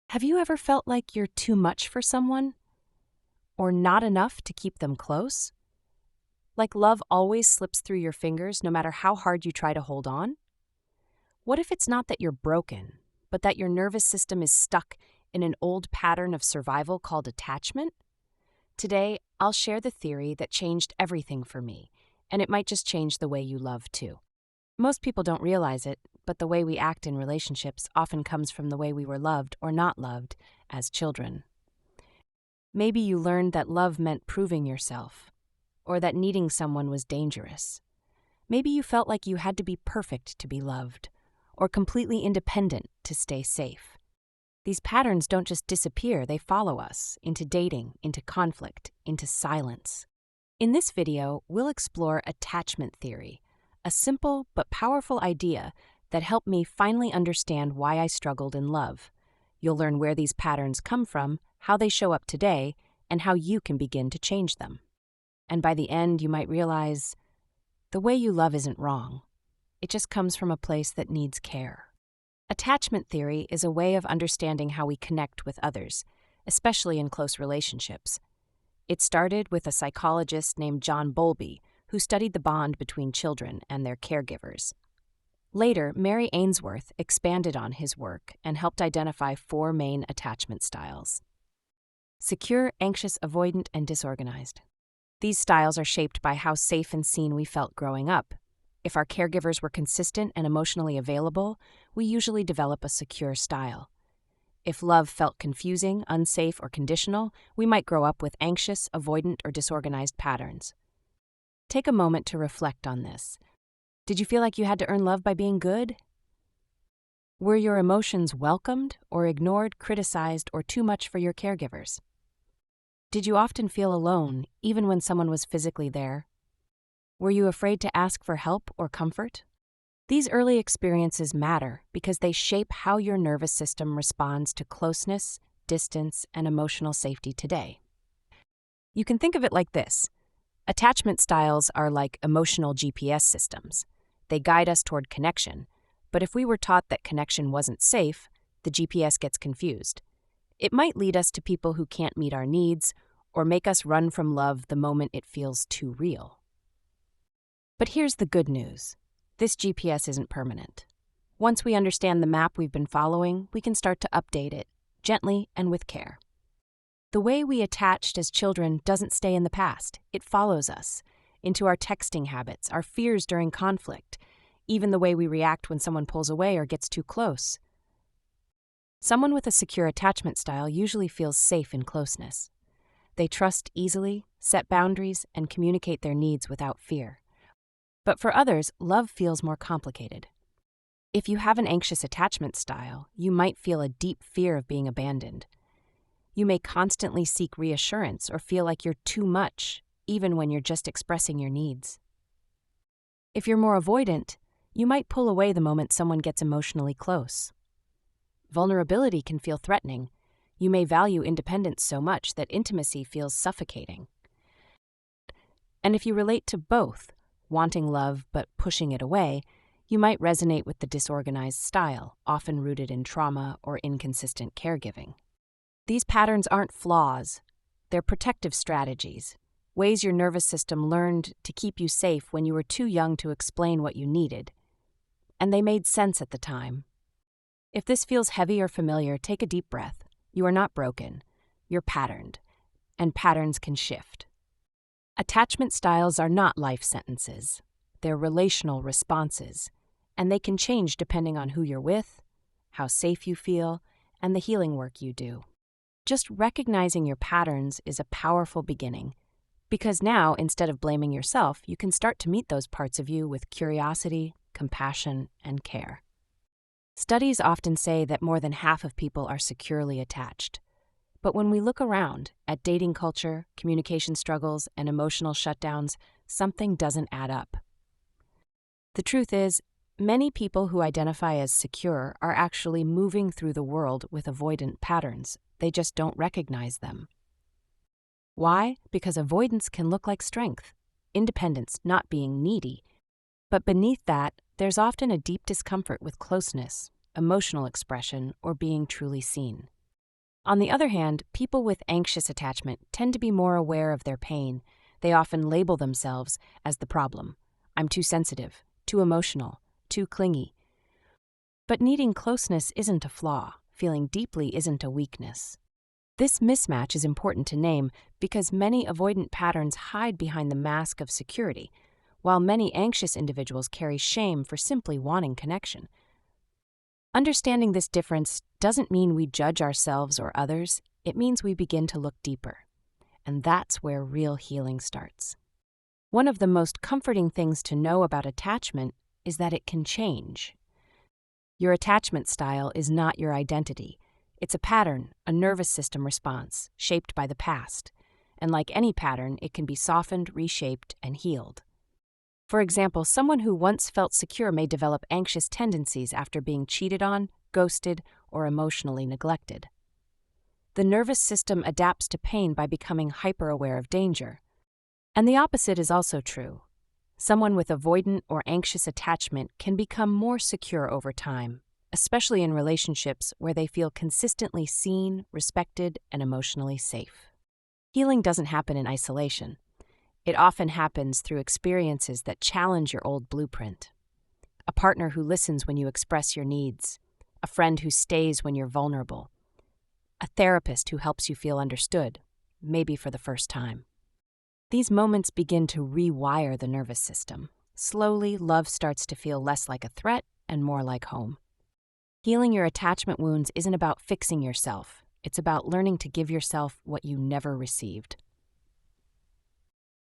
Have you ever felt like you're too much for someone or not enough to keep them close? Like love always slips through your fingers no matter how hard you try to hold on? What if it's not that you're broken, but that your nervous system is stuck in an old pattern of survival called attachment? Today, I'll share the theory that changed everything for me, and it might just change the way you love too. Most people don't realize it, but the way we act in relationships often comes from the way we were loved or not loved as children. Maybe you learned that love meant proving yourself, or that needing someone was dangerous. Maybe you felt like you had to be perfect to be loved, or completely independent to stay safe. These patterns don't just disappear, they follow us into dating, into conflict, into silence. In this video, we'll explore attachment theory, a simple but powerful idea that helped me finally understand why I struggled in love. You'll learn where these patterns come from, how they show up today, and how you can begin to change them. And by the end, you might realize the way you love isn't wrong. It just comes from a place that needs care. Attachment theory is a way of understanding how we connect with others, especially in close relationships. It started with a psychologist named John Bowlby, who studied the bond between children and their caregivers. Later, Mary Ainsworth expanded on his work and helped identify 4 main attachment styles: secure, anxious, avoidant, and disorganized. These styles are shaped by how safe and seen we felt growing up. If our caregivers were consistent and emotionally available, we usually develop a secure style. If love felt confusing, unsafe, or conditional, we might grow up with anxious, avoidant, or disorganized patterns. Take a moment to reflect on this. Did you feel like you had to earn love by being good? Were your emotions welcomed or ignored, criticized, or too much for your caregivers? Did you often feel alone, even when someone was physically there? Were you afraid to ask for help or comfort? These early experiences matter because they shape how your nervous system responds to closeness, distance, and emotional safety today. You can think of it like this. Attachment styles are like emotional GPS systems. They guide us toward connection, but if we were taught that connection wasn't safe, the GPS gets confused. It might lead us to people who can't meet our needs or make us run from love the moment it feels too real. But here's the good news. This GPS isn't permanent. Once we understand the map we've been following, we can start to update it, gently and with care. The way we attached as children doesn't stay in the past. It follows us into our texting habits, our fears during conflict, even the way we react when someone pulls away or gets too close. Someone with a secure attachment style usually feels safe in closeness. They trust easily, set boundaries, and communicate their needs without fear. But for others, love feels more complicated. If you have an anxious attachment style, you might feel a deep fear of being abandoned. You may constantly seek reassurance or feel like you're too much, even when you're just expressing your needs. If you're more avoidant, you might pull away the moment someone gets emotionally close. Vulnerability can feel threatening. You may value independence so much that intimacy feels suffocating. And if you relate to both, wanting love but pushing it away, you might resonate with the disorganized style, often rooted in trauma or inconsistent caregiving. These patterns aren't flaws. They're protective strategies, ways your nervous system learned to keep you safe when you were too young to explain what you needed. And they made sense at the time. If this feels heavy or familiar, take a deep breath. You are not broken. You're patterned, and patterns can shift. Attachment styles are not life sentences. They're relational responses, and they can change depending on who you're with, how safe you feel, and the healing work you do. Just recognizing your patterns is a powerful beginning, because now, instead of blaming yourself, you can start to meet those parts of you with curiosity, compassion, and care. Studies often say that more than half of people are securely attached. But when we look around at dating culture, communication struggles, and emotional shutdowns, something doesn't add up. The truth is, many people who identify as secure are actually moving through the world with avoidant patterns. They just don't recognize them. Why? Because avoidance can look like strength, independence, not being needy. But beneath that, there's often a deep discomfort with closeness, emotional expression, or being truly seen. On the other hand, people with anxious attachment tend to be more aware of their pain. They often label themselves as the problem. I'm too sensitive, too emotional, too clingy. But needing closeness isn't a flaw. Feeling deeply isn't a weakness. This mismatch is important to name because many avoidant patterns hide behind the mask of security, while many anxious individuals carry shame for simply wanting connection. Understanding this difference doesn't mean we judge ourselves or others, it means we begin to look deeper. And that's where real healing starts. One of the most comforting things to know about attachment is that it can change. Your attachment style is not your identity. It's a pattern, a nervous system response, shaped by the past. And like any pattern, it can be softened, reshaped, and healed. For example, someone who once felt secure may develop anxious tendencies after being cheated on, ghosted, or emotionally neglected. The nervous system adapts to pain by becoming hyper-aware of danger. And the opposite is also true. Someone with avoidant or anxious attachment can become more secure over time, especially in relationships where they feel consistently seen, respected, and emotionally safe. Healing doesn't happen in isolation. It often happens through experiences that challenge your old blueprint. A partner who listens when you express your needs, a friend who stays when you're vulnerable, a therapist who helps you feel understood, maybe for the first time. These moments begin to rewire the nervous system. Slowly, love starts to feel less like a threat and more like home. Healing your attachment wounds isn't about fixing yourself. It's about learning to give yourself what you never received.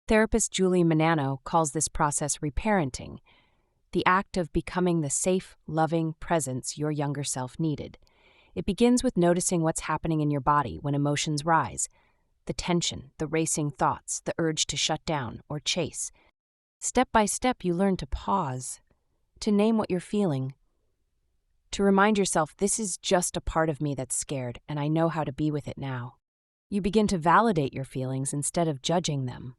Therapist Julie Manano calls this process reparenting, the act of becoming the safe, loving presence your younger self needed. It begins with noticing what's happening in your body when emotions rise, the tension, the racing thoughts, the urge to shut down or chase. Step by step, you learn to pause, to name what you're feeling, to remind yourself this is just a part of me that's scared and I know how to be with it now. You begin to validate your feelings instead of judging them.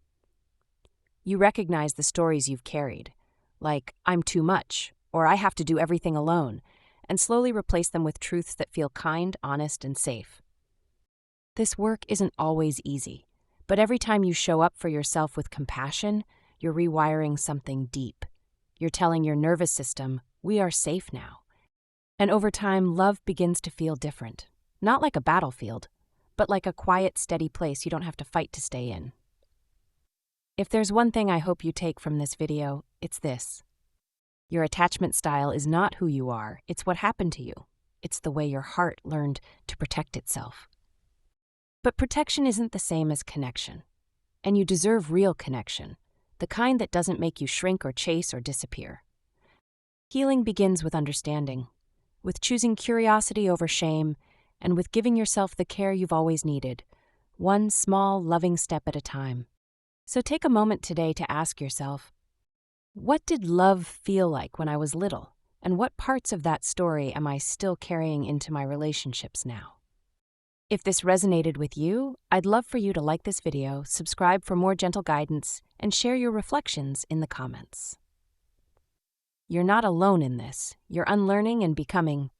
You recognize the stories you've carried, like I'm too much or I have to do everything alone, and slowly replace them with truths that feel kind, honest, and safe. This work isn't always easy, but every time you show up for yourself with compassion, you're rewiring something deep. You're telling your nervous system, we are safe now. And over time, love begins to feel different. Not like a battlefield, but like a quiet, steady place you don't have to fight to stay in. If there's one thing I hope you take from this video, it's this. Your attachment style is not who you are, it's what happened to you. It's the way your heart learned to protect itself. But protection isn't the same as connection. And you deserve real connection, the kind that doesn't make you shrink or chase or disappear. Healing begins with understanding, with choosing curiosity over shame, and with giving yourself the care you've always needed, one small, loving step at a time. So take a moment today to ask yourself, what did love feel like when I was little? And what parts of that story am I still carrying into my relationships now? If this resonated with you, I'd love for you to like this video, subscribe for more gentle guidance, and share your reflections in the comments. You're not alone in this. You're unlearning and becoming